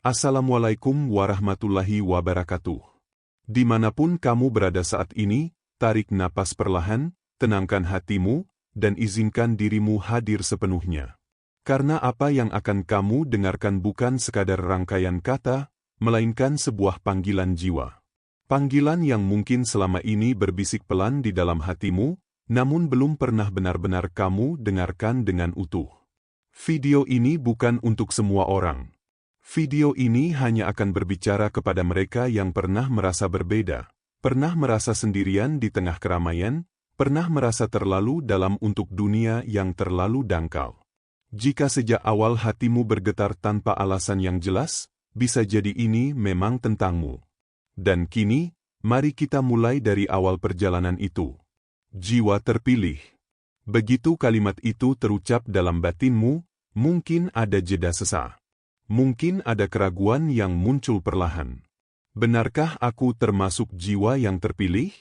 Assalamualaikum warahmatullahi wabarakatuh. Dimanapun kamu berada saat ini, tarik napas perlahan, tenangkan hatimu, dan izinkan dirimu hadir sepenuhnya. Karena apa yang akan kamu dengarkan bukan sekadar rangkaian kata, melainkan sebuah panggilan jiwa. Panggilan yang mungkin selama ini berbisik pelan di dalam hatimu, namun belum pernah benar-benar kamu dengarkan dengan utuh. Video ini bukan untuk semua orang. Video ini hanya akan berbicara kepada mereka yang pernah merasa berbeda, pernah merasa sendirian di tengah keramaian, pernah merasa terlalu dalam untuk dunia yang terlalu dangkal. Jika sejak awal hatimu bergetar tanpa alasan yang jelas, bisa jadi ini memang tentangmu. Dan kini, mari kita mulai dari awal perjalanan itu. Jiwa terpilih. Begitu kalimat itu terucap dalam batinmu, mungkin ada jeda sesaat. Mungkin ada keraguan yang muncul perlahan. Benarkah aku termasuk jiwa yang terpilih?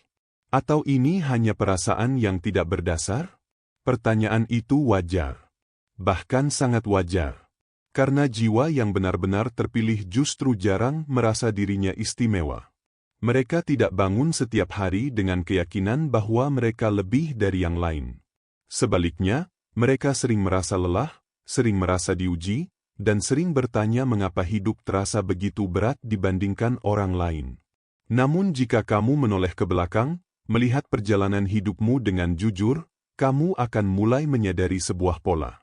Atau ini hanya perasaan yang tidak berdasar? Pertanyaan itu wajar. Bahkan sangat wajar. Karena jiwa yang benar-benar terpilih justru jarang merasa dirinya istimewa. Mereka tidak bangun setiap hari dengan keyakinan bahwa mereka lebih dari yang lain. Sebaliknya, mereka sering merasa lelah, sering merasa diuji, dan sering bertanya mengapa hidup terasa begitu berat dibandingkan orang lain. Namun jika kamu menoleh ke belakang, melihat perjalanan hidupmu dengan jujur, kamu akan mulai menyadari sebuah pola.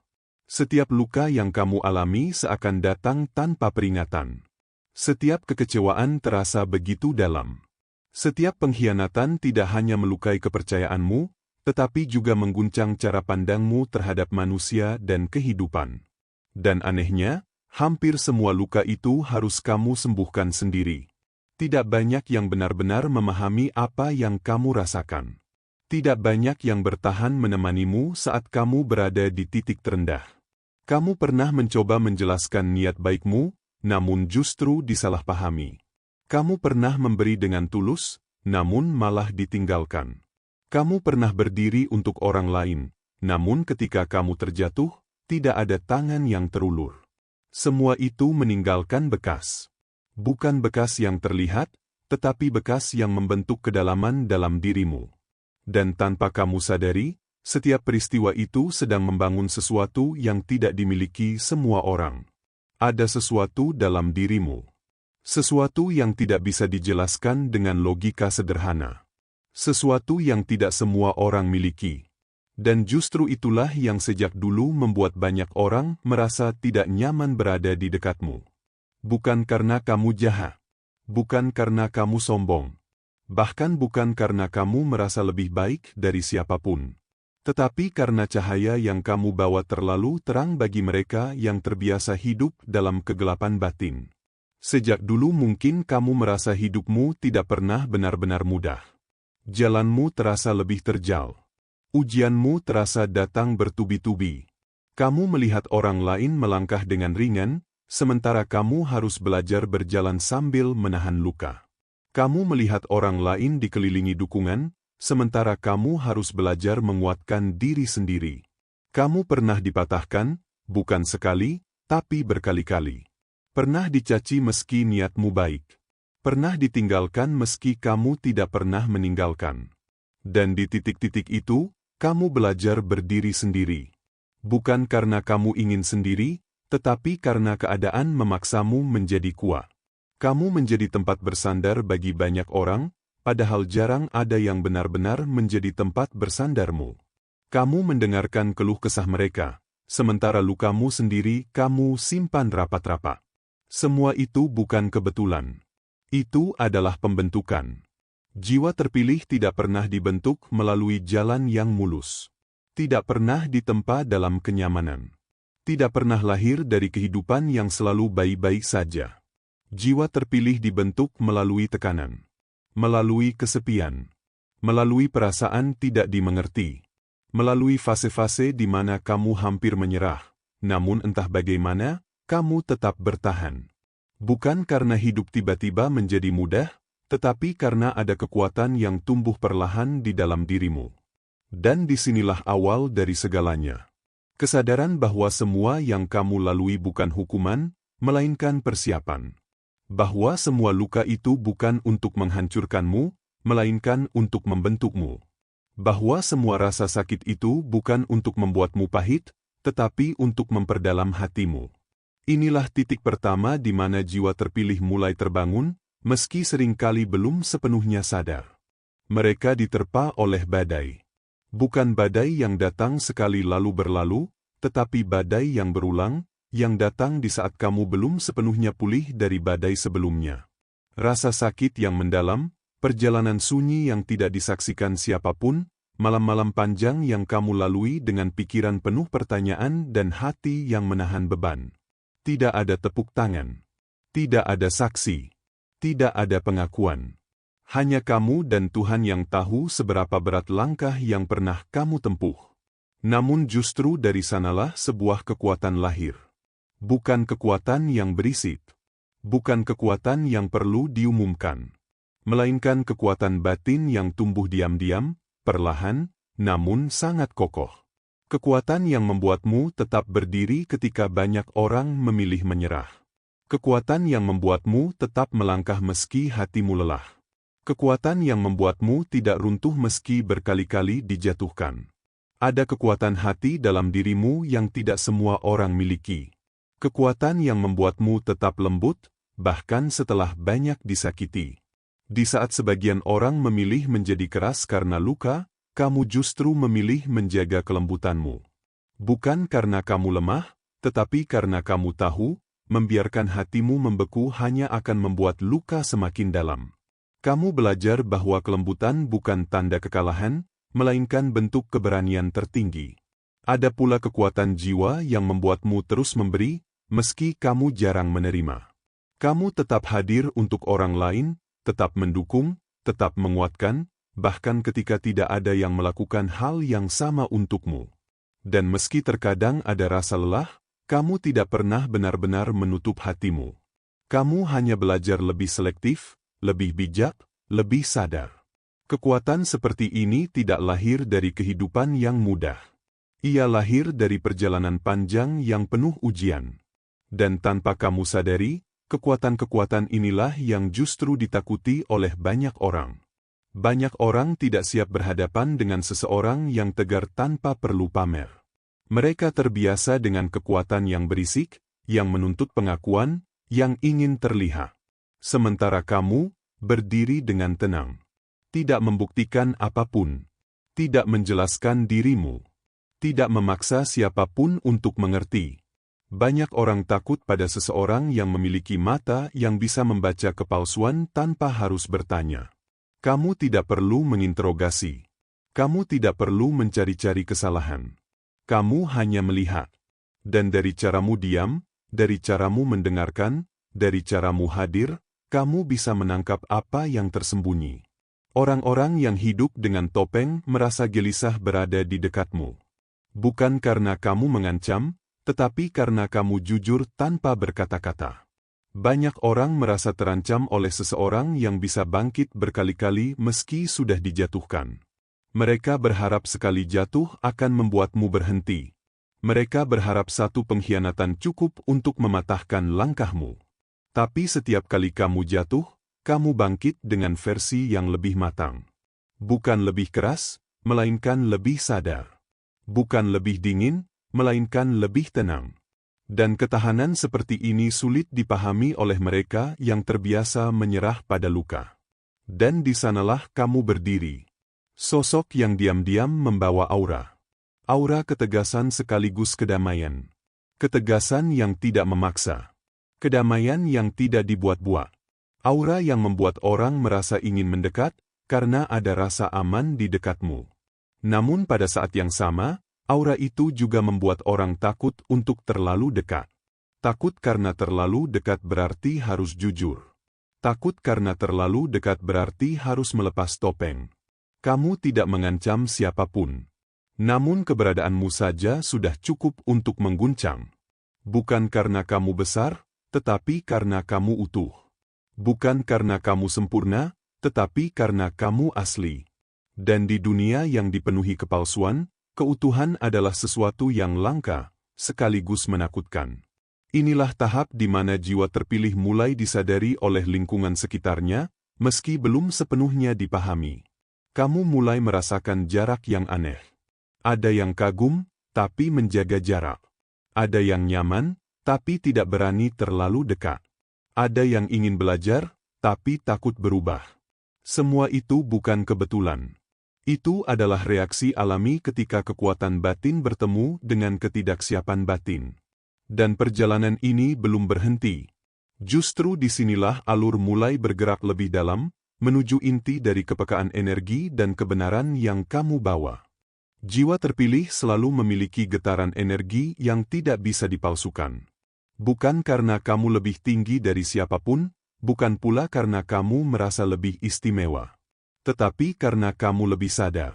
Setiap luka yang kamu alami seakan datang tanpa peringatan. Setiap kekecewaan terasa begitu dalam. Setiap pengkhianatan tidak hanya melukai kepercayaanmu, tetapi juga mengguncang cara pandangmu terhadap manusia dan kehidupan. Dan anehnya, hampir semua luka itu harus kamu sembuhkan sendiri. Tidak banyak yang benar-benar memahami apa yang kamu rasakan. Tidak banyak yang bertahan menemanimu saat kamu berada di titik terendah. Kamu pernah mencoba menjelaskan niat baikmu, namun justru disalahpahami. Kamu pernah memberi dengan tulus, namun malah ditinggalkan. Kamu pernah berdiri untuk orang lain, namun ketika kamu terjatuh, tidak ada tangan yang terulur. Semua itu meninggalkan bekas. Bukan bekas yang terlihat, tetapi bekas yang membentuk kedalaman dalam dirimu. Dan tanpa kamu sadari, setiap peristiwa itu sedang membangun sesuatu yang tidak dimiliki semua orang. Ada sesuatu dalam dirimu. Sesuatu yang tidak bisa dijelaskan dengan logika sederhana. Sesuatu yang tidak semua orang miliki. Dan justru itulah yang sejak dulu membuat banyak orang merasa tidak nyaman berada di dekatmu. Bukan karena kamu jahat. Bukan karena kamu sombong. Bahkan bukan karena kamu merasa lebih baik dari siapapun. Tetapi karena cahaya yang kamu bawa terlalu terang bagi mereka yang terbiasa hidup dalam kegelapan batin. Sejak dulu mungkin kamu merasa hidupmu tidak pernah benar-benar mudah. Jalanmu terasa lebih terjal. Ujianmu terasa datang bertubi-tubi. Kamu melihat orang lain melangkah dengan ringan, sementara kamu harus belajar berjalan sambil menahan luka. Kamu melihat orang lain dikelilingi dukungan, sementara kamu harus belajar menguatkan diri sendiri. Kamu pernah dipatahkan, bukan sekali, tapi berkali-kali. Pernah dicaci meski niatmu baik. Pernah ditinggalkan meski kamu tidak pernah meninggalkan. Dan di titik-titik itu, kamu belajar berdiri sendiri. Bukan karena kamu ingin sendiri, tetapi karena keadaan memaksamu menjadi kuat. Kamu menjadi tempat bersandar bagi banyak orang, padahal jarang ada yang benar-benar menjadi tempat bersandarmu. Kamu mendengarkan keluh kesah mereka, sementara lukamu sendiri kamu simpan rapat-rapat. Semua itu bukan kebetulan. Itu adalah pembentukan. Jiwa terpilih tidak pernah dibentuk melalui jalan yang mulus. Tidak pernah ditempa dalam kenyamanan. Tidak pernah lahir dari kehidupan yang selalu baik-baik saja. Jiwa terpilih dibentuk melalui tekanan. Melalui kesepian. Melalui perasaan tidak dimengerti. Melalui fase-fase di mana kamu hampir menyerah. Namun entah bagaimana, kamu tetap bertahan. Bukan karena hidup tiba-tiba menjadi mudah, tetapi karena ada kekuatan yang tumbuh perlahan di dalam dirimu. Dan disinilah awal dari segalanya. Kesadaran bahwa semua yang kamu lalui bukan hukuman, melainkan persiapan. Bahwa semua luka itu bukan untuk menghancurkanmu, melainkan untuk membentukmu. Bahwa semua rasa sakit itu bukan untuk membuatmu pahit, tetapi untuk memperdalam hatimu. Inilah titik pertama di mana jiwa terpilih mulai terbangun, meski seringkali belum sepenuhnya sadar. Mereka diterpa oleh badai. Bukan badai yang datang sekali lalu berlalu, tetapi badai yang berulang, yang datang di saat kamu belum sepenuhnya pulih dari badai sebelumnya. Rasa sakit yang mendalam, perjalanan sunyi yang tidak disaksikan siapapun, malam-malam panjang yang kamu lalui dengan pikiran penuh pertanyaan dan hati yang menahan beban. Tidak ada tepuk tangan. Tidak ada saksi. Tidak ada pengakuan. Hanya kamu dan Tuhan yang tahu seberapa berat langkah yang pernah kamu tempuh. Namun justru dari sanalah sebuah kekuatan lahir. Bukan kekuatan yang berisik. Bukan kekuatan yang perlu diumumkan. Melainkan kekuatan batin yang tumbuh diam-diam, perlahan, namun sangat kokoh. Kekuatan yang membuatmu tetap berdiri ketika banyak orang memilih menyerah. Kekuatan yang membuatmu tetap melangkah meski hatimu lelah. Kekuatan yang membuatmu tidak runtuh meski berkali-kali dijatuhkan. Ada kekuatan hati dalam dirimu yang tidak semua orang miliki. Kekuatan yang membuatmu tetap lembut, bahkan setelah banyak disakiti. Di saat sebagian orang memilih menjadi keras karena luka, kamu justru memilih menjaga kelembutanmu. Bukan karena kamu lemah, tetapi karena kamu tahu, membiarkan hatimu membeku hanya akan membuat luka semakin dalam. Kamu belajar bahwa kelembutan bukan tanda kekalahan, melainkan bentuk keberanian tertinggi. Ada pula kekuatan jiwa yang membuatmu terus memberi, meski kamu jarang menerima. Kamu tetap hadir untuk orang lain, tetap mendukung, tetap menguatkan, bahkan ketika tidak ada yang melakukan hal yang sama untukmu. Dan meski terkadang ada rasa lelah, kamu tidak pernah benar-benar menutup hatimu. Kamu hanya belajar lebih selektif, lebih bijak, lebih sadar. Kekuatan seperti ini tidak lahir dari kehidupan yang mudah. Ia lahir dari perjalanan panjang yang penuh ujian. Dan tanpa kamu sadari, kekuatan-kekuatan inilah yang justru ditakuti oleh banyak orang. Banyak orang tidak siap berhadapan dengan seseorang yang tegar tanpa perlu pamer. Mereka terbiasa dengan kekuatan yang berisik, yang menuntut pengakuan, yang ingin terlihat. Sementara kamu, berdiri dengan tenang. Tidak membuktikan apapun. Tidak menjelaskan dirimu. Tidak memaksa siapapun untuk mengerti. Banyak orang takut pada seseorang yang memiliki mata yang bisa membaca kepalsuan tanpa harus bertanya. Kamu tidak perlu menginterogasi. Kamu tidak perlu mencari-cari kesalahan. Kamu hanya melihat. Dan dari caramu diam, dari caramu mendengarkan, dari caramu hadir, kamu bisa menangkap apa yang tersembunyi. Orang-orang yang hidup dengan topeng merasa gelisah berada di dekatmu. Bukan karena kamu mengancam, tetapi karena kamu jujur tanpa berkata-kata. Banyak orang merasa terancam oleh seseorang yang bisa bangkit berkali-kali meski sudah dijatuhkan. Mereka berharap sekali jatuh akan membuatmu berhenti. Mereka berharap satu pengkhianatan cukup untuk mematahkan langkahmu. Tapi setiap kali kamu jatuh, kamu bangkit dengan versi yang lebih matang. Bukan lebih keras, melainkan lebih sadar. Bukan lebih dingin, melainkan lebih tenang. Dan ketahanan seperti ini sulit dipahami oleh mereka yang terbiasa menyerah pada luka. Dan di sanalah kamu berdiri. Sosok yang diam-diam membawa aura. Aura ketegasan sekaligus kedamaian. Ketegasan yang tidak memaksa. Kedamaian yang tidak dibuat-buat. Aura yang membuat orang merasa ingin mendekat, karena ada rasa aman di dekatmu. Namun pada saat yang sama, aura itu juga membuat orang takut untuk terlalu dekat. Takut karena terlalu dekat berarti harus jujur. Takut karena terlalu dekat berarti harus melepas topeng. Kamu tidak mengancam siapapun. Namun keberadaanmu saja sudah cukup untuk mengguncang. Bukan karena kamu besar, tetapi karena kamu utuh. Bukan karena kamu sempurna, tetapi karena kamu asli. Dan di dunia yang dipenuhi kepalsuan, keutuhan adalah sesuatu yang langka, sekaligus menakutkan. Inilah tahap di mana jiwa terpilih mulai disadari oleh lingkungan sekitarnya, meski belum sepenuhnya dipahami. Kamu mulai merasakan jarak yang aneh. Ada yang kagum, tapi menjaga jarak. Ada yang nyaman, tapi tidak berani terlalu dekat. Ada yang ingin belajar, tapi takut berubah. Semua itu bukan kebetulan. Itu adalah reaksi alami ketika kekuatan batin bertemu dengan ketidaksiapan batin. Dan perjalanan ini belum berhenti. Justru disinilah alur mulai bergerak lebih dalam, menuju inti dari kepekaan energi dan kebenaran yang kamu bawa. Jiwa terpilih selalu memiliki getaran energi yang tidak bisa dipalsukan. Bukan karena kamu lebih tinggi dari siapapun, bukan pula karena kamu merasa lebih istimewa. Tetapi karena kamu lebih sadar.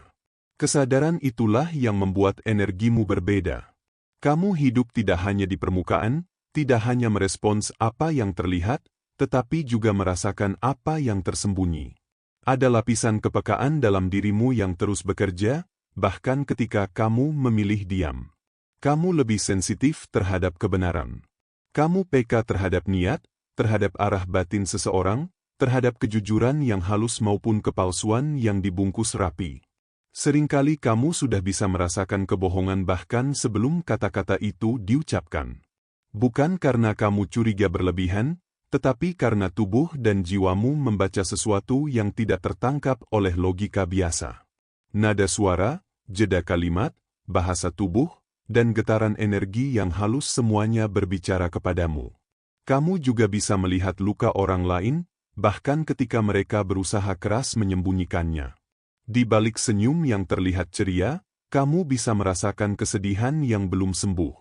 Kesadaran itulah yang membuat energimu berbeda. Kamu hidup tidak hanya di permukaan, tidak hanya merespons apa yang terlihat, tetapi juga merasakan apa yang tersembunyi. Ada lapisan kepekaan dalam dirimu yang terus bekerja, bahkan ketika kamu memilih diam. Kamu lebih sensitif terhadap kebenaran. Kamu peka terhadap niat, terhadap arah batin seseorang, terhadap kejujuran yang halus maupun kepalsuan yang dibungkus rapi. Seringkali kamu sudah bisa merasakan kebohongan bahkan sebelum kata-kata itu diucapkan. Bukan karena kamu curiga berlebihan, tetapi karena tubuh dan jiwamu membaca sesuatu yang tidak tertangkap oleh logika biasa. Nada suara, jeda kalimat, bahasa tubuh, dan getaran energi yang halus semuanya berbicara kepadamu. Kamu juga bisa melihat luka orang lain, bahkan ketika mereka berusaha keras menyembunyikannya. Di balik senyum yang terlihat ceria, kamu bisa merasakan kesedihan yang belum sembuh.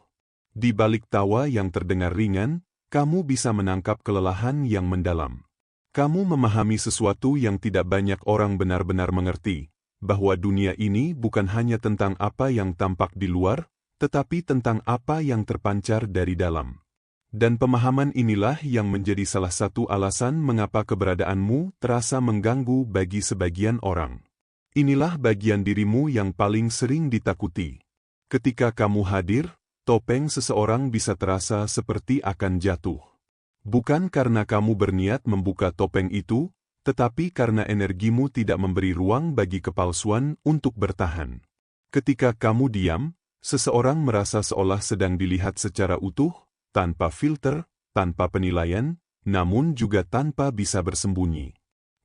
Di balik tawa yang terdengar ringan, kamu bisa menangkap kelelahan yang mendalam. Kamu memahami sesuatu yang tidak banyak orang benar-benar mengerti, bahwa dunia ini bukan hanya tentang apa yang tampak di luar, tetapi tentang apa yang terpancar dari dalam. Dan pemahaman inilah yang menjadi salah satu alasan mengapa keberadaanmu terasa mengganggu bagi sebagian orang. Inilah bagian dirimu yang paling sering ditakuti. Ketika kamu hadir, topeng seseorang bisa terasa seperti akan jatuh. Bukan karena kamu berniat membuka topeng itu, tetapi karena energimu tidak memberi ruang bagi kepalsuan untuk bertahan. Ketika kamu diam, seseorang merasa seolah sedang dilihat secara utuh, tanpa filter, tanpa penilaian, namun juga tanpa bisa bersembunyi.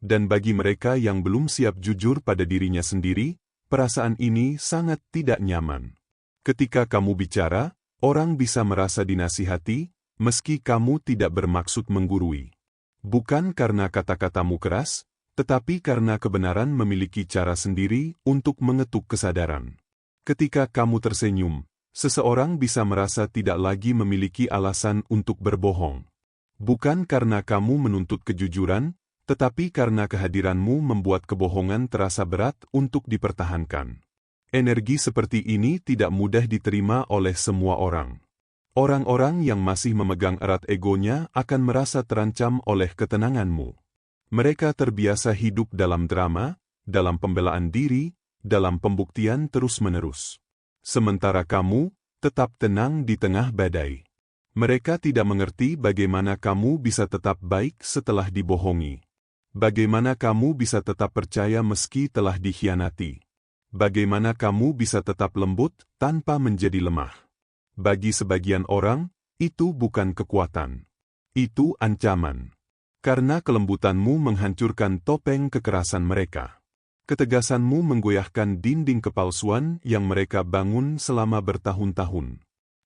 Dan bagi mereka yang belum siap jujur pada dirinya sendiri, perasaan ini sangat tidak nyaman. Ketika kamu bicara, orang bisa merasa dinasihati, meski kamu tidak bermaksud menggurui. Bukan karena kata-katamu keras, tetapi karena kebenaran memiliki cara sendiri untuk mengetuk kesadaran. Ketika kamu tersenyum, seseorang bisa merasa tidak lagi memiliki alasan untuk berbohong. Bukan karena kamu menuntut kejujuran, tetapi karena kehadiranmu membuat kebohongan terasa berat untuk dipertahankan. Energi seperti ini tidak mudah diterima oleh semua orang. Orang-orang yang masih memegang erat egonya akan merasa terancam oleh ketenanganmu. Mereka terbiasa hidup dalam drama, dalam pembelaan diri, dalam pembuktian terus-menerus. Sementara kamu tetap tenang di tengah badai. Mereka tidak mengerti bagaimana kamu bisa tetap baik setelah dibohongi. Bagaimana kamu bisa tetap percaya meski telah dikhianati? Bagaimana kamu bisa tetap lembut tanpa menjadi lemah? Bagi sebagian orang, itu bukan kekuatan. Itu ancaman. Karena kelembutanmu menghancurkan topeng kekerasan mereka. Ketegasanmu menggoyahkan dinding kepalsuan yang mereka bangun selama bertahun-tahun.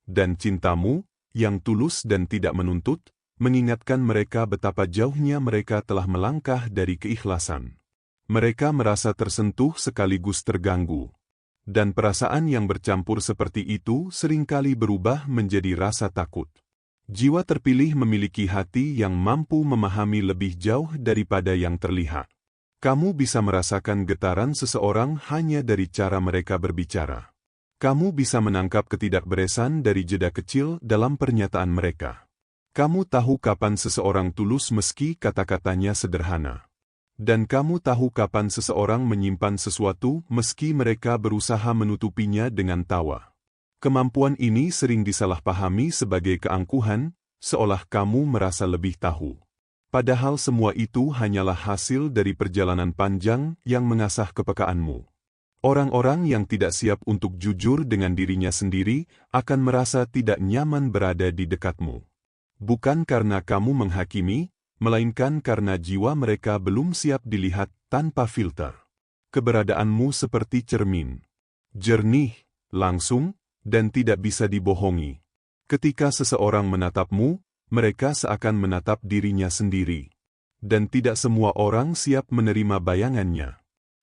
Dan cintamu, yang tulus dan tidak menuntut, mengingatkan mereka betapa jauhnya mereka telah melangkah dari keikhlasan. Mereka merasa tersentuh sekaligus terganggu. Dan perasaan yang bercampur seperti itu seringkali berubah menjadi rasa takut. Jiwa terpilih memiliki hati yang mampu memahami lebih jauh daripada yang terlihat. Kamu bisa merasakan getaran seseorang hanya dari cara mereka berbicara. Kamu bisa menangkap ketidakberesan dari jeda kecil dalam pernyataan mereka. Kamu tahu kapan seseorang tulus meski kata-katanya sederhana. Dan kamu tahu kapan seseorang menyimpan sesuatu meski mereka berusaha menutupinya dengan tawa. Kemampuan ini sering disalahpahami sebagai keangkuhan, seolah kamu merasa lebih tahu. Padahal semua itu hanyalah hasil dari perjalanan panjang yang mengasah kepekaanmu. Orang-orang yang tidak siap untuk jujur dengan dirinya sendiri akan merasa tidak nyaman berada di dekatmu. Bukan karena kamu menghakimi, melainkan karena jiwa mereka belum siap dilihat tanpa filter. Keberadaanmu seperti cermin. Jernih, langsung, dan tidak bisa dibohongi. Ketika seseorang menatapmu, mereka seakan menatap dirinya sendiri. Dan tidak semua orang siap menerima bayangannya.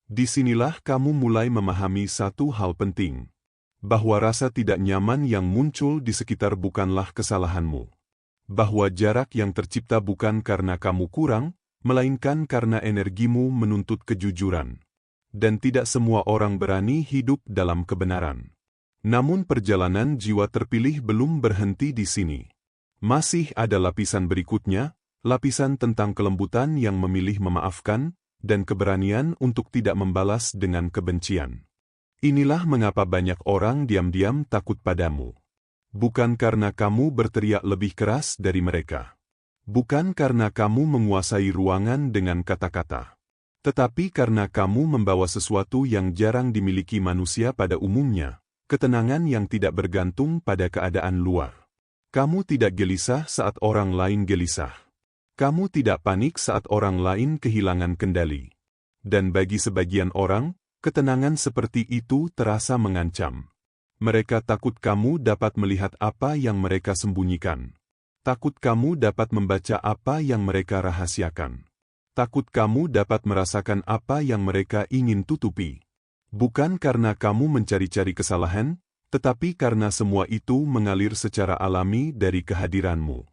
Disinilah kamu mulai memahami satu hal penting. Bahwa rasa tidak nyaman yang muncul di sekitar bukanlah kesalahanmu. Bahwa jarak yang tercipta bukan karena kamu kurang, melainkan karena energimu menuntut kejujuran. Dan tidak semua orang berani hidup dalam kebenaran. Namun perjalanan jiwa terpilih belum berhenti di sini. Masih ada lapisan berikutnya, lapisan tentang kelembutan yang memilih memaafkan, dan keberanian untuk tidak membalas dengan kebencian. Inilah mengapa banyak orang diam-diam takut padamu. Bukan karena kamu berteriak lebih keras dari mereka. Bukan karena kamu menguasai ruangan dengan kata-kata. Tetapi karena kamu membawa sesuatu yang jarang dimiliki manusia pada umumnya. Ketenangan yang tidak bergantung pada keadaan luar. Kamu tidak gelisah saat orang lain gelisah. Kamu tidak panik saat orang lain kehilangan kendali. Dan bagi sebagian orang, ketenangan seperti itu terasa mengancam. Mereka takut kamu dapat melihat apa yang mereka sembunyikan. Takut kamu dapat membaca apa yang mereka rahasiakan. Takut kamu dapat merasakan apa yang mereka ingin tutupi. Bukan karena kamu mencari-cari kesalahan, tetapi karena semua itu mengalir secara alami dari kehadiranmu.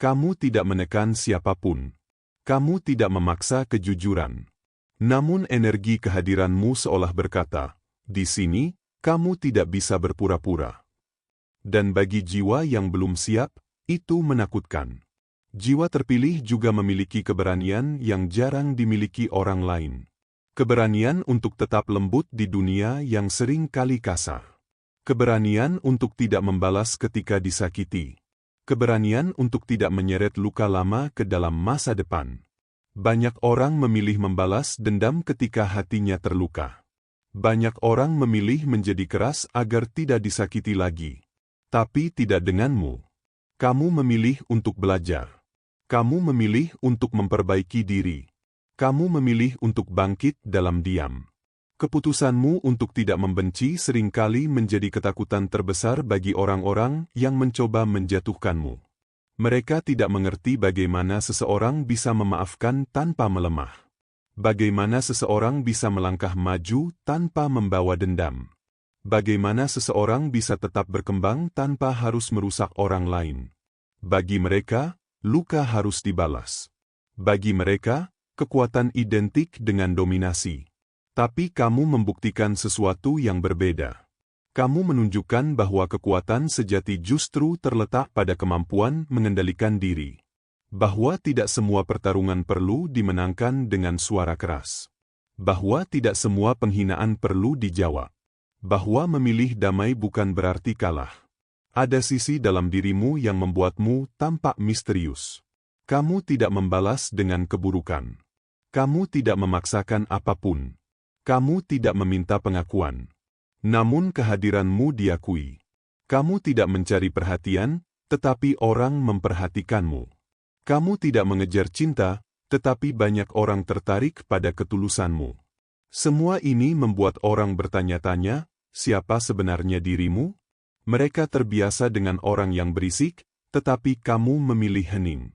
Kamu tidak menekan siapapun. Kamu tidak memaksa kejujuran. Namun energi kehadiranmu seolah berkata, di sini, kamu tidak bisa berpura-pura. Dan bagi jiwa yang belum siap, itu menakutkan. Jiwa terpilih juga memiliki keberanian yang jarang dimiliki orang lain. Keberanian untuk tetap lembut di dunia yang sering kali kasar. Keberanian untuk tidak membalas ketika disakiti. Keberanian untuk tidak menyeret luka lama ke dalam masa depan. Banyak orang memilih membalas dendam ketika hatinya terluka. Banyak orang memilih menjadi keras agar tidak disakiti lagi. Tapi tidak denganmu. Kamu memilih untuk belajar. Kamu memilih untuk memperbaiki diri. Kamu memilih untuk bangkit dalam diam. Keputusanmu untuk tidak membenci seringkali menjadi ketakutan terbesar bagi orang-orang yang mencoba menjatuhkanmu. Mereka tidak mengerti bagaimana seseorang bisa memaafkan tanpa melemah. Bagaimana seseorang bisa melangkah maju tanpa membawa dendam. Bagaimana seseorang bisa tetap berkembang tanpa harus merusak orang lain. Bagi mereka, luka harus dibalas. Bagi mereka, kekuatan identik dengan dominasi. Tapi kamu membuktikan sesuatu yang berbeda. Kamu menunjukkan bahwa kekuatan sejati justru terletak pada kemampuan mengendalikan diri. Bahwa tidak semua pertarungan perlu dimenangkan dengan suara keras. Bahwa tidak semua penghinaan perlu dijawab. Bahwa memilih damai bukan berarti kalah. Ada sisi dalam dirimu yang membuatmu tampak misterius. Kamu tidak membalas dengan keburukan. Kamu tidak memaksakan apapun. Kamu tidak meminta pengakuan. Namun kehadiranmu diakui. Kamu tidak mencari perhatian, tetapi orang memperhatikanmu. Kamu tidak mengejar cinta, tetapi banyak orang tertarik pada ketulusanmu. Semua ini membuat orang bertanya-tanya, siapa sebenarnya dirimu? Mereka terbiasa dengan orang yang berisik, tetapi kamu memilih hening.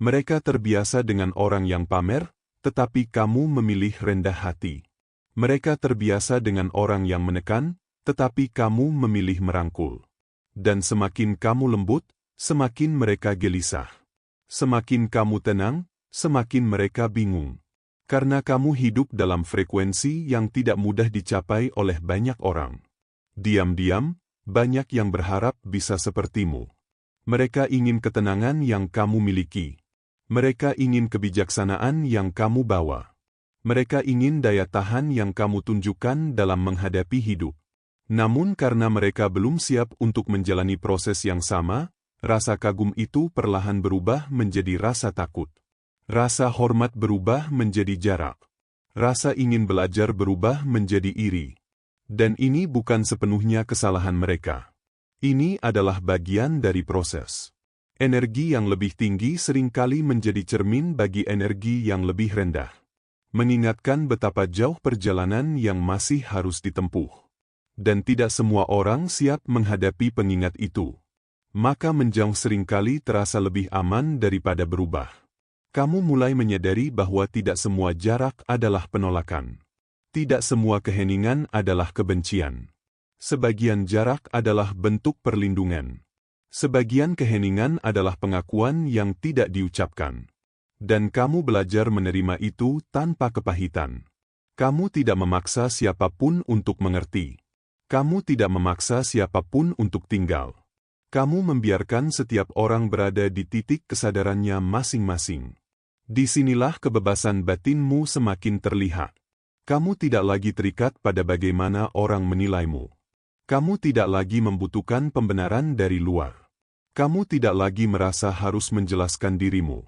Mereka terbiasa dengan orang yang pamer, tetapi kamu memilih rendah hati. Mereka terbiasa dengan orang yang menekan, tetapi kamu memilih merangkul. Dan semakin kamu lembut, semakin mereka gelisah. Semakin kamu tenang, semakin mereka bingung. Karena kamu hidup dalam frekuensi yang tidak mudah dicapai oleh banyak orang. Diam-diam, banyak yang berharap bisa sepertimu. Mereka ingin ketenangan yang kamu miliki. Mereka ingin kebijaksanaan yang kamu bawa. Mereka ingin daya tahan yang kamu tunjukkan dalam menghadapi hidup. Namun karena mereka belum siap untuk menjalani proses yang sama, rasa kagum itu perlahan berubah menjadi rasa takut. Rasa hormat berubah menjadi jarak. Rasa ingin belajar berubah menjadi iri. Dan ini bukan sepenuhnya kesalahan mereka. Ini adalah bagian dari proses. Energi yang lebih tinggi seringkali menjadi cermin bagi energi yang lebih rendah. Mengingatkan betapa jauh perjalanan yang masih harus ditempuh. Dan tidak semua orang siap menghadapi pengingat itu. Maka menjauh seringkali terasa lebih aman daripada berubah. Kamu mulai menyadari bahwa tidak semua jarak adalah penolakan. Tidak semua keheningan adalah kebencian. Sebagian jarak adalah bentuk perlindungan. Sebagian keheningan adalah pengakuan yang tidak diucapkan. Dan kamu belajar menerima itu tanpa kepahitan. Kamu tidak memaksa siapapun untuk mengerti. Kamu tidak memaksa siapapun untuk tinggal. Kamu membiarkan setiap orang berada di titik kesadarannya masing-masing. Disinilah kebebasan batinmu semakin terlihat. Kamu tidak lagi terikat pada bagaimana orang menilaimu. Kamu tidak lagi membutuhkan pembenaran dari luar. Kamu tidak lagi merasa harus menjelaskan dirimu.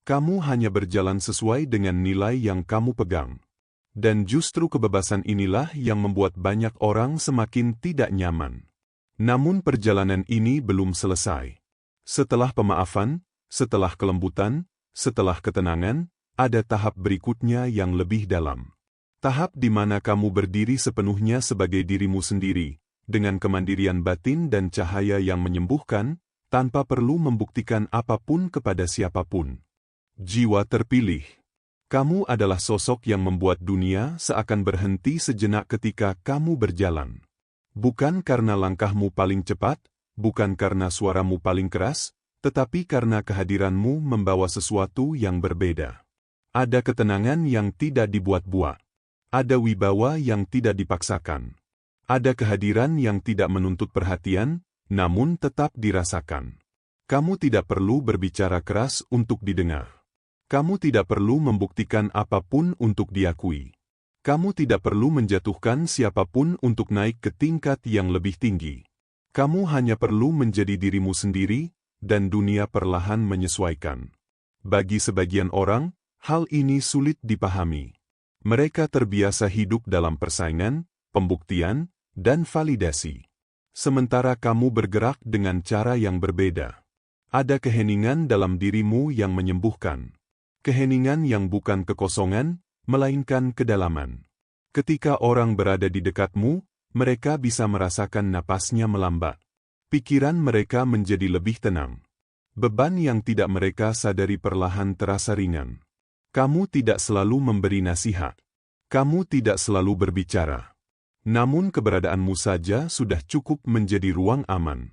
Kamu hanya berjalan sesuai dengan nilai yang kamu pegang. Dan justru kebebasan inilah yang membuat banyak orang semakin tidak nyaman. Namun perjalanan ini belum selesai. Setelah pemaafan, setelah kelembutan, setelah ketenangan, ada tahap berikutnya yang lebih dalam. Tahap di mana kamu berdiri sepenuhnya sebagai dirimu sendiri, dengan kemandirian batin dan cahaya yang menyembuhkan, tanpa perlu membuktikan apapun kepada siapapun. Jiwa terpilih. Kamu adalah sosok yang membuat dunia seakan berhenti sejenak ketika kamu berjalan. Bukan karena langkahmu paling cepat, bukan karena suaramu paling keras, tetapi karena kehadiranmu membawa sesuatu yang berbeda. Ada ketenangan yang tidak dibuat-buat. Ada wibawa yang tidak dipaksakan. Ada kehadiran yang tidak menuntut perhatian, namun tetap dirasakan. Kamu tidak perlu berbicara keras untuk didengar. Kamu tidak perlu membuktikan apapun untuk diakui. Kamu tidak perlu menjatuhkan siapapun untuk naik ke tingkat yang lebih tinggi. Kamu hanya perlu menjadi dirimu sendiri, dan dunia perlahan menyesuaikan. Bagi sebagian orang, hal ini sulit dipahami. Mereka terbiasa hidup dalam persaingan, pembuktian, dan validasi. Sementara kamu bergerak dengan cara yang berbeda. Ada keheningan dalam dirimu yang menyembuhkan. Keheningan yang bukan kekosongan, melainkan kedalaman. Ketika orang berada di dekatmu, mereka bisa merasakan napasnya melambat. Pikiran mereka menjadi lebih tenang. Beban yang tidak mereka sadari perlahan terasa ringan. Kamu tidak selalu memberi nasihat. Kamu tidak selalu berbicara. Namun keberadaanmu saja sudah cukup menjadi ruang aman.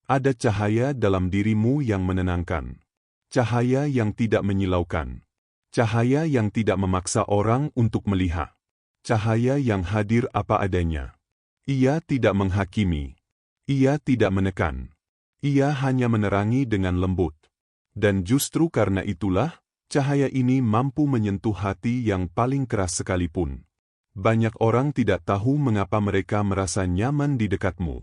Ada cahaya dalam dirimu yang menenangkan. Cahaya yang tidak menyilaukan. Cahaya yang tidak memaksa orang untuk melihat. Cahaya yang hadir apa adanya. Ia tidak menghakimi. Ia tidak menekan. Ia hanya menerangi dengan lembut. Dan justru karena itulah, cahaya ini mampu menyentuh hati yang paling keras sekalipun. Banyak orang tidak tahu mengapa mereka merasa nyaman di dekatmu.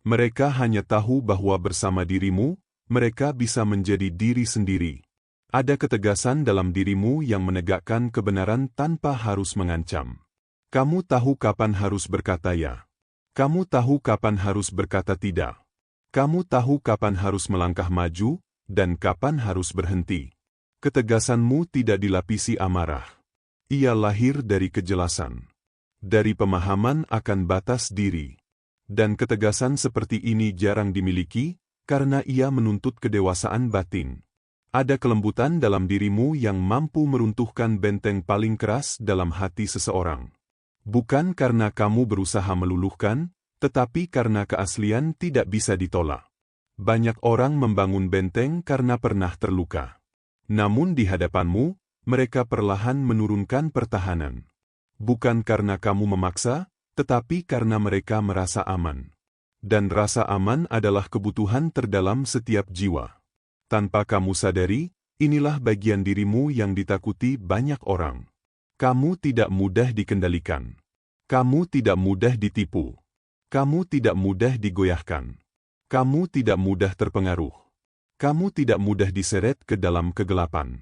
Mereka hanya tahu bahwa bersama dirimu, mereka bisa menjadi diri sendiri. Ada ketegasan dalam dirimu yang menegakkan kebenaran tanpa harus mengancam. Kamu tahu kapan harus berkata ya. Kamu tahu kapan harus berkata tidak. Kamu tahu kapan harus melangkah maju, dan kapan harus berhenti. Ketegasanmu tidak dilapisi amarah. Ia lahir dari kejelasan. Dari pemahaman akan batas diri. Dan ketegasan seperti ini jarang dimiliki, karena ia menuntut kedewasaan batin. Ada kelembutan dalam dirimu yang mampu meruntuhkan benteng paling keras dalam hati seseorang. Bukan karena kamu berusaha meluluhkan, tetapi karena keaslian tidak bisa ditolak. Banyak orang membangun benteng karena pernah terluka. Namun di hadapanmu, mereka perlahan menurunkan pertahanan. Bukan karena kamu memaksa, tetapi karena mereka merasa aman. Dan rasa aman adalah kebutuhan terdalam setiap jiwa. Tanpa kamu sadari, inilah bagian dirimu yang ditakuti banyak orang. Kamu tidak mudah dikendalikan. Kamu tidak mudah ditipu. Kamu tidak mudah digoyahkan. Kamu tidak mudah terpengaruh. Kamu tidak mudah diseret ke dalam kegelapan.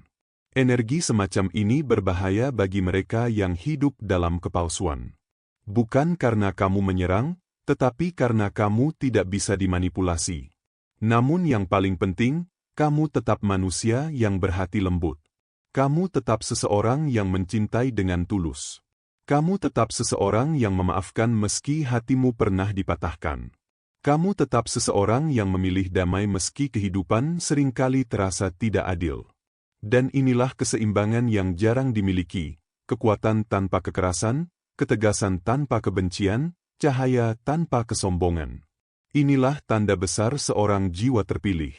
Energi semacam ini berbahaya bagi mereka yang hidup dalam kepalsuan. Bukan karena kamu menyerang, tetapi karena kamu tidak bisa dimanipulasi. Namun yang paling penting, kamu tetap manusia yang berhati lembut. Kamu tetap seseorang yang mencintai dengan tulus. Kamu tetap seseorang yang memaafkan meski hatimu pernah dipatahkan. Kamu tetap seseorang yang memilih damai meski kehidupan seringkali terasa tidak adil. Dan inilah keseimbangan yang jarang dimiliki, kekuatan tanpa kekerasan, ketegasan tanpa kebencian, cahaya tanpa kesombongan. Inilah tanda besar seorang jiwa terpilih.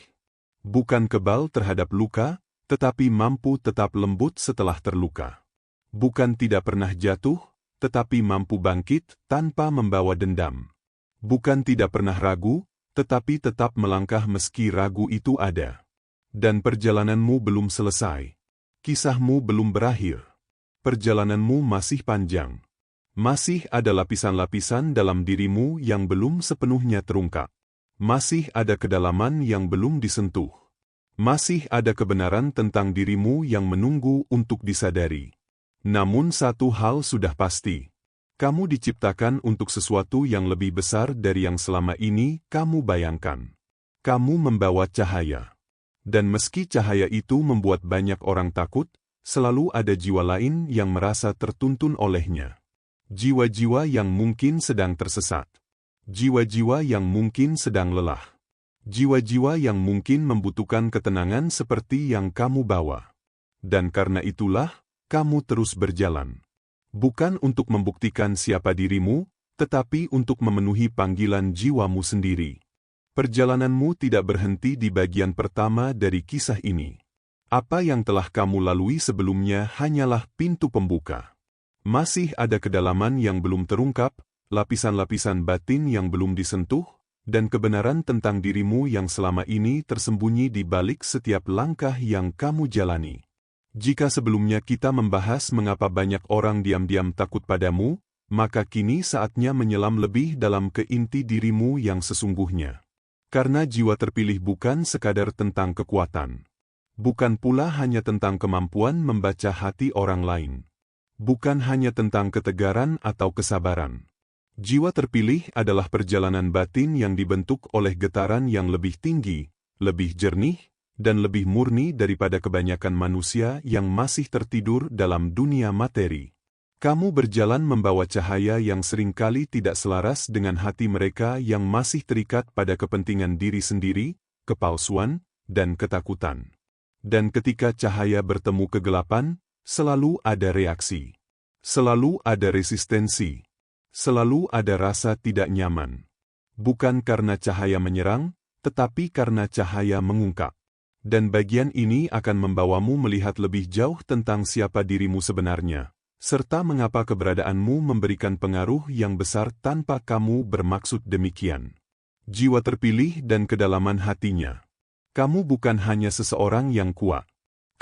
Bukan kebal terhadap luka, tetapi mampu tetap lembut setelah terluka. Bukan tidak pernah jatuh, tetapi mampu bangkit tanpa membawa dendam. Bukan tidak pernah ragu, tetapi tetap melangkah meski ragu itu ada. Dan perjalananmu belum selesai. Kisahmu belum berakhir. Perjalananmu masih panjang. Masih ada lapisan-lapisan dalam dirimu yang belum sepenuhnya terungkap. Masih ada kedalaman yang belum disentuh. Masih ada kebenaran tentang dirimu yang menunggu untuk disadari. Namun satu hal sudah pasti. Kamu diciptakan untuk sesuatu yang lebih besar dari yang selama ini kamu bayangkan. Kamu membawa cahaya. Dan meski cahaya itu membuat banyak orang takut, selalu ada jiwa lain yang merasa tertuntun olehnya. Jiwa-jiwa yang mungkin sedang tersesat. Jiwa-jiwa yang mungkin sedang lelah. Jiwa-jiwa yang mungkin membutuhkan ketenangan seperti yang kamu bawa. Dan karena itulah, kamu terus berjalan. Bukan untuk membuktikan siapa dirimu, tetapi untuk memenuhi panggilan jiwamu sendiri. Perjalananmu tidak berhenti di bagian pertama dari kisah ini. Apa yang telah kamu lalui sebelumnya hanyalah pintu pembuka. Masih ada kedalaman yang belum terungkap, lapisan-lapisan batin yang belum disentuh, dan kebenaran tentang dirimu yang selama ini tersembunyi di balik setiap langkah yang kamu jalani. Jika sebelumnya kita membahas mengapa banyak orang diam-diam takut padamu, maka kini saatnya menyelam lebih dalam ke inti dirimu yang sesungguhnya. Karena jiwa terpilih bukan sekadar tentang kekuatan. Bukan pula hanya tentang kemampuan membaca hati orang lain. Bukan hanya tentang ketegaran atau kesabaran. Jiwa terpilih adalah perjalanan batin yang dibentuk oleh getaran yang lebih tinggi, lebih jernih, dan lebih murni daripada kebanyakan manusia yang masih tertidur dalam dunia materi. Kamu berjalan membawa cahaya yang seringkali tidak selaras dengan hati mereka yang masih terikat pada kepentingan diri sendiri, kepalsuan, dan ketakutan. Dan ketika cahaya bertemu kegelapan, selalu ada reaksi. Selalu ada resistensi. Selalu ada rasa tidak nyaman. Bukan karena cahaya menyerang, tetapi karena cahaya mengungkap. Dan bagian ini akan membawamu melihat lebih jauh tentang siapa dirimu sebenarnya, serta mengapa keberadaanmu memberikan pengaruh yang besar tanpa kamu bermaksud demikian. Jiwa terpilih dan kedalaman hatinya. Kamu bukan hanya seseorang yang kuat.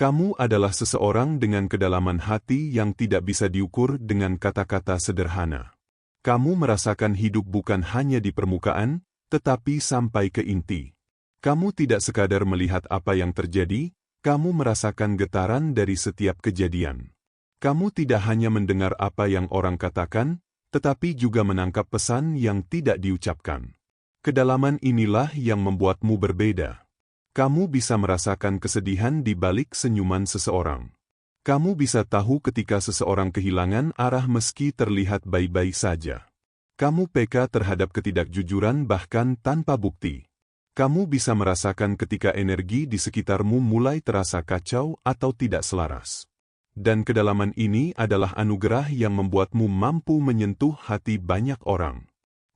Kamu adalah seseorang dengan kedalaman hati yang tidak bisa diukur dengan kata-kata sederhana. Kamu merasakan hidup bukan hanya di permukaan, tetapi sampai ke inti. Kamu tidak sekadar melihat apa yang terjadi, kamu merasakan getaran dari setiap kejadian. Kamu tidak hanya mendengar apa yang orang katakan, tetapi juga menangkap pesan yang tidak diucapkan. Kedalaman inilah yang membuatmu berbeda. Kamu bisa merasakan kesedihan di balik senyuman seseorang. Kamu bisa tahu ketika seseorang kehilangan arah meski terlihat baik-baik saja. Kamu peka terhadap ketidakjujuran bahkan tanpa bukti. Kamu bisa merasakan ketika energi di sekitarmu mulai terasa kacau atau tidak selaras. Dan kedalaman ini adalah anugerah yang membuatmu mampu menyentuh hati banyak orang.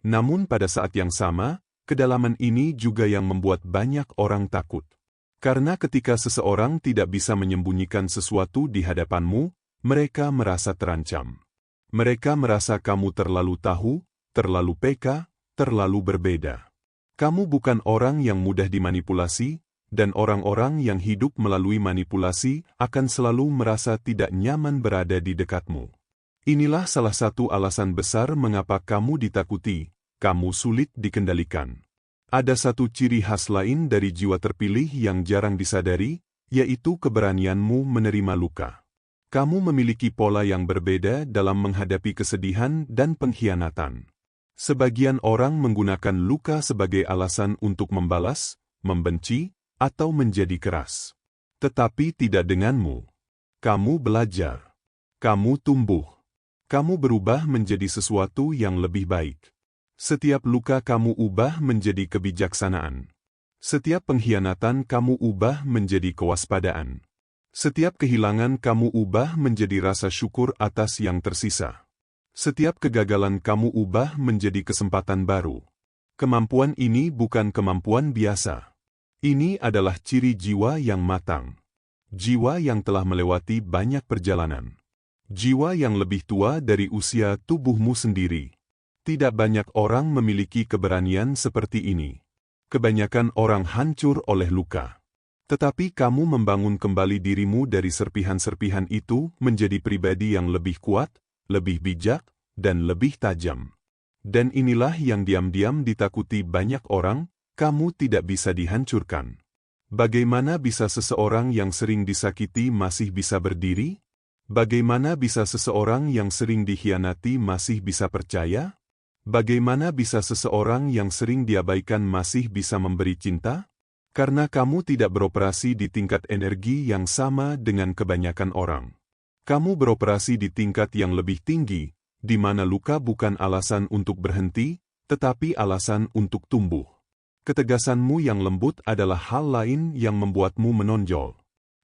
Namun pada saat yang sama, kedalaman ini juga yang membuat banyak orang takut. Karena ketika seseorang tidak bisa menyembunyikan sesuatu di hadapanmu, mereka merasa terancam. Mereka merasa kamu terlalu tahu, terlalu peka, terlalu berbeda. Kamu bukan orang yang mudah dimanipulasi, dan orang-orang yang hidup melalui manipulasi akan selalu merasa tidak nyaman berada di dekatmu. Inilah salah satu alasan besar mengapa kamu ditakuti, kamu sulit dikendalikan. Ada satu ciri khas lain dari jiwa terpilih yang jarang disadari, yaitu keberanianmu menerima luka. Kamu memiliki pola yang berbeda dalam menghadapi kesedihan dan pengkhianatan. Sebagian orang menggunakan luka sebagai alasan untuk membalas, membenci, atau menjadi keras. Tetapi tidak denganmu. Kamu belajar. Kamu tumbuh. Kamu berubah menjadi sesuatu yang lebih baik. Setiap luka kamu ubah menjadi kebijaksanaan. Setiap pengkhianatan kamu ubah menjadi kewaspadaan. Setiap kehilangan kamu ubah menjadi rasa syukur atas yang tersisa. Setiap kegagalan kamu ubah menjadi kesempatan baru. Kemampuan ini bukan kemampuan biasa. Ini adalah ciri jiwa yang matang. Jiwa yang telah melewati banyak perjalanan. Jiwa yang lebih tua dari usia tubuhmu sendiri. Tidak banyak orang memiliki keberanian seperti ini. Kebanyakan orang hancur oleh luka. Tetapi kamu membangun kembali dirimu dari serpihan-serpihan itu menjadi pribadi yang lebih kuat, lebih bijak, dan lebih tajam. Dan inilah yang diam-diam ditakuti banyak orang, kamu tidak bisa dihancurkan. Bagaimana bisa seseorang yang sering disakiti masih bisa berdiri? Bagaimana bisa seseorang yang sering dikhianati masih bisa percaya? Bagaimana bisa seseorang yang sering diabaikan masih bisa memberi cinta? Karena kamu tidak beroperasi di tingkat energi yang sama dengan kebanyakan orang. Kamu beroperasi di tingkat yang lebih tinggi, di mana luka bukan alasan untuk berhenti, tetapi alasan untuk tumbuh. Ketegasanmu yang lembut adalah hal lain yang membuatmu menonjol.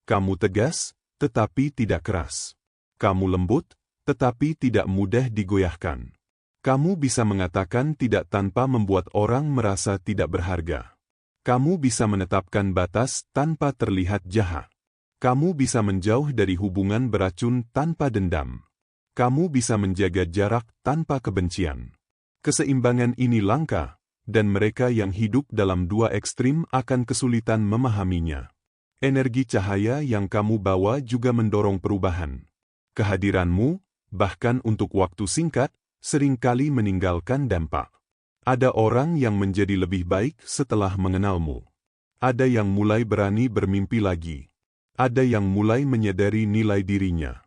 Kamu tegas, tetapi tidak keras. Kamu lembut, tetapi tidak mudah digoyahkan. Kamu bisa mengatakan tidak tanpa membuat orang merasa tidak berharga. Kamu bisa menetapkan batas tanpa terlihat jahat. Kamu bisa menjauh dari hubungan beracun tanpa dendam. Kamu bisa menjaga jarak tanpa kebencian. Keseimbangan ini langka, dan mereka yang hidup dalam dua ekstrim akan kesulitan memahaminya. Energi cahaya yang kamu bawa juga mendorong perubahan. Kehadiranmu, bahkan untuk waktu singkat, seringkali meninggalkan dampak. Ada orang yang menjadi lebih baik setelah mengenalmu. Ada yang mulai berani bermimpi lagi. Ada yang mulai menyadari nilai dirinya.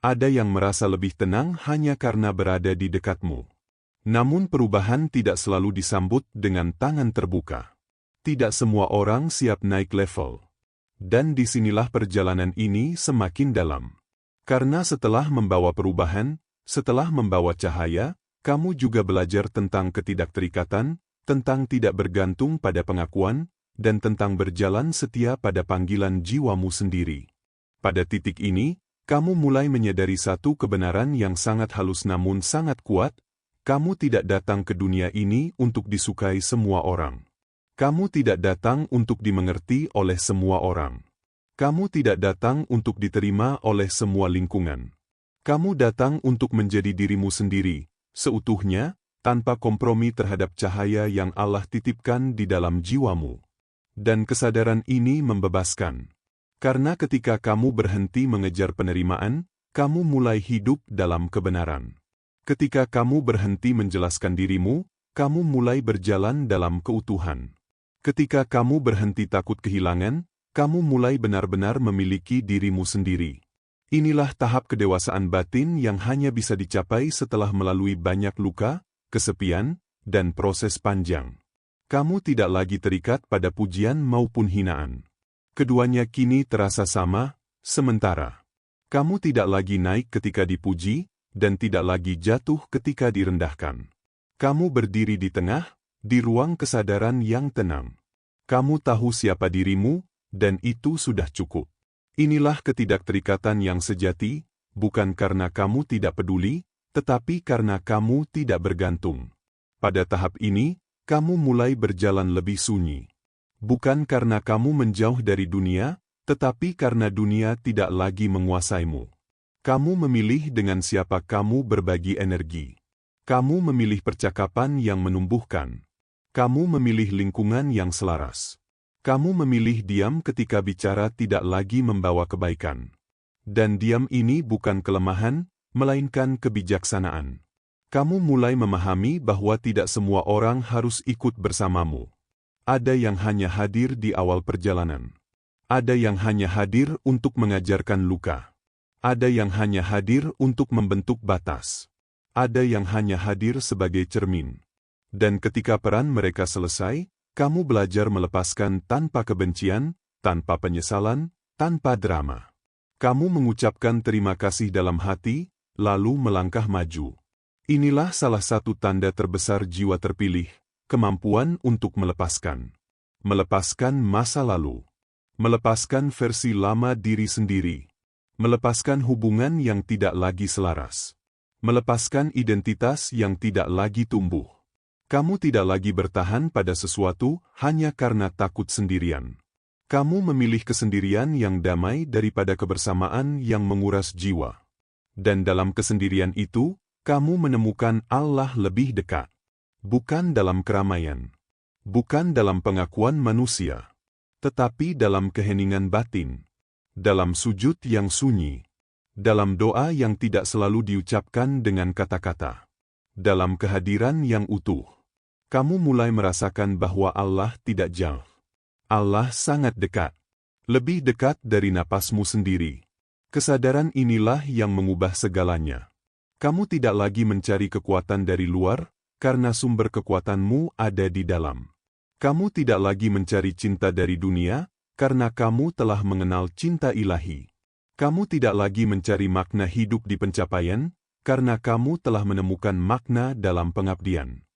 Ada yang merasa lebih tenang hanya karena berada di dekatmu. Namun perubahan tidak selalu disambut dengan tangan terbuka. Tidak semua orang siap naik level. Dan disinilah perjalanan ini semakin dalam. Karena setelah membawa perubahan, setelah membawa cahaya, kamu juga belajar tentang ketidakterikatan, tentang tidak bergantung pada pengakuan, dan tentang berjalan setia pada panggilan jiwamu sendiri. Pada titik ini, kamu mulai menyadari satu kebenaran yang sangat halus namun sangat kuat, kamu tidak datang ke dunia ini untuk disukai semua orang. Kamu tidak datang untuk dimengerti oleh semua orang. Kamu tidak datang untuk diterima oleh semua lingkungan. Kamu datang untuk menjadi dirimu sendiri, seutuhnya, tanpa kompromi terhadap cahaya yang Allah titipkan di dalam jiwamu. Dan kesadaran ini membebaskan. Karena ketika kamu berhenti mengejar penerimaan, kamu mulai hidup dalam kebenaran. Ketika kamu berhenti menjelaskan dirimu, kamu mulai berjalan dalam keutuhan. Ketika kamu berhenti takut kehilangan, kamu mulai benar-benar memiliki dirimu sendiri. Inilah tahap kedewasaan batin yang hanya bisa dicapai setelah melalui banyak luka, kesepian, dan proses panjang. Kamu tidak lagi terikat pada pujian maupun hinaan. Keduanya kini terasa sama, sementara. Kamu tidak lagi naik ketika dipuji, dan tidak lagi jatuh ketika direndahkan. Kamu berdiri di tengah, di ruang kesadaran yang tenang. Kamu tahu siapa dirimu, dan itu sudah cukup. Inilah ketidakterikatan yang sejati, bukan karena kamu tidak peduli, tetapi karena kamu tidak bergantung. Pada tahap ini, kamu mulai berjalan lebih sunyi. Bukan karena kamu menjauh dari dunia, tetapi karena dunia tidak lagi menguasaimu. Kamu memilih dengan siapa kamu berbagi energi. Kamu memilih percakapan yang menumbuhkan. Kamu memilih lingkungan yang selaras. Kamu memilih diam ketika bicara tidak lagi membawa kebaikan. Dan diam ini bukan kelemahan, melainkan kebijaksanaan. Kamu mulai memahami bahwa tidak semua orang harus ikut bersamamu. Ada yang hanya hadir di awal perjalanan. Ada yang hanya hadir untuk mengajarkan luka. Ada yang hanya hadir untuk membentuk batas. Ada yang hanya hadir sebagai cermin. Dan ketika peran mereka selesai, kamu belajar melepaskan tanpa kebencian, tanpa penyesalan, tanpa drama. Kamu mengucapkan terima kasih dalam hati, lalu melangkah maju. Inilah salah satu tanda terbesar jiwa terpilih, kemampuan untuk melepaskan. Melepaskan masa lalu. Melepaskan versi lama diri sendiri. Melepaskan hubungan yang tidak lagi selaras. Melepaskan identitas yang tidak lagi tumbuh. Kamu tidak lagi bertahan pada sesuatu hanya karena takut sendirian. Kamu memilih kesendirian yang damai daripada kebersamaan yang menguras jiwa. Dan dalam kesendirian itu, kamu menemukan Allah lebih dekat. Bukan dalam keramaian. Bukan dalam pengakuan manusia. Tetapi dalam keheningan batin. Dalam sujud yang sunyi. Dalam doa yang tidak selalu diucapkan dengan kata-kata. Dalam kehadiran yang utuh. Kamu mulai merasakan bahwa Allah tidak jauh. Allah sangat dekat. Lebih dekat dari napasmu sendiri. Kesadaran inilah yang mengubah segalanya. Kamu tidak lagi mencari kekuatan dari luar, karena sumber kekuatanmu ada di dalam. Kamu tidak lagi mencari cinta dari dunia, karena kamu telah mengenal cinta ilahi. Kamu tidak lagi mencari makna hidup di pencapaian, karena kamu telah menemukan makna dalam pengabdian.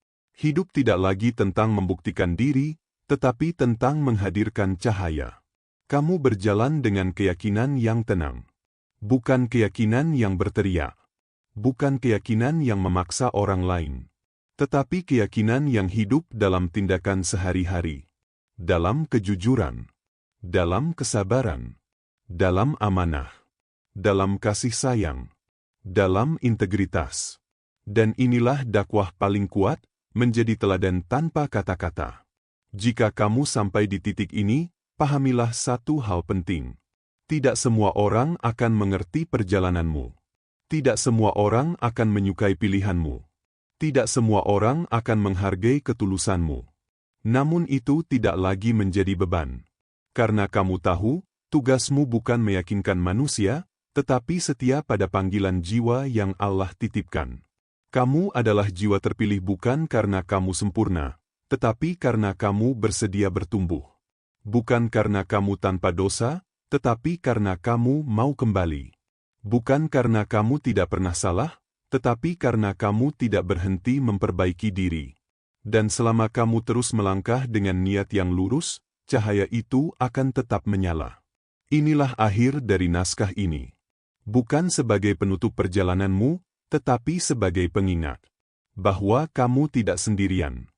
Hidup tidak lagi tentang membuktikan diri, tetapi tentang menghadirkan cahaya. Kamu berjalan dengan keyakinan yang tenang. Bukan keyakinan yang berteriak. Bukan keyakinan yang memaksa orang lain. Tetapi keyakinan yang hidup dalam tindakan sehari-hari. Dalam kejujuran. Dalam kesabaran. Dalam amanah. Dalam kasih sayang. Dalam integritas. Dan inilah dakwah paling kuat, menjadi teladan tanpa kata-kata. Jika kamu sampai di titik ini, pahamilah satu hal penting. Tidak semua orang akan mengerti perjalananmu. Tidak semua orang akan menyukai pilihanmu. Tidak semua orang akan menghargai ketulusanmu. Namun itu tidak lagi menjadi beban. Karena kamu tahu, tugasmu bukan meyakinkan manusia, tetapi setia pada panggilan jiwa yang Allah titipkan. Kamu adalah jiwa terpilih bukan karena kamu sempurna, tetapi karena kamu bersedia bertumbuh. Bukan karena kamu tanpa dosa, tetapi karena kamu mau kembali. Bukan karena kamu tidak pernah salah, tetapi karena kamu tidak berhenti memperbaiki diri. Dan selama kamu terus melangkah dengan niat yang lurus, cahaya itu akan tetap menyala. Inilah akhir dari naskah ini. Bukan sebagai penutup perjalananmu, tetapi sebagai pengingat. Bahwa kamu tidak sendirian.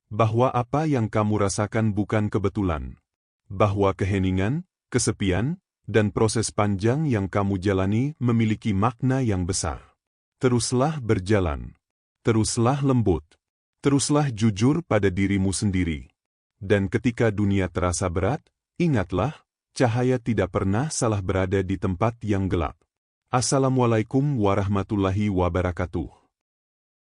Bahwa apa yang kamu rasakan bukan kebetulan. Bahwa keheningan, kesepian, dan proses panjang yang kamu jalani memiliki makna yang besar. Teruslah berjalan. Teruslah lembut. Teruslah jujur pada dirimu sendiri. Dan ketika dunia terasa berat, ingatlah, cahaya tidak pernah salah berada di tempat yang gelap. Assalamualaikum warahmatullahi wabarakatuh.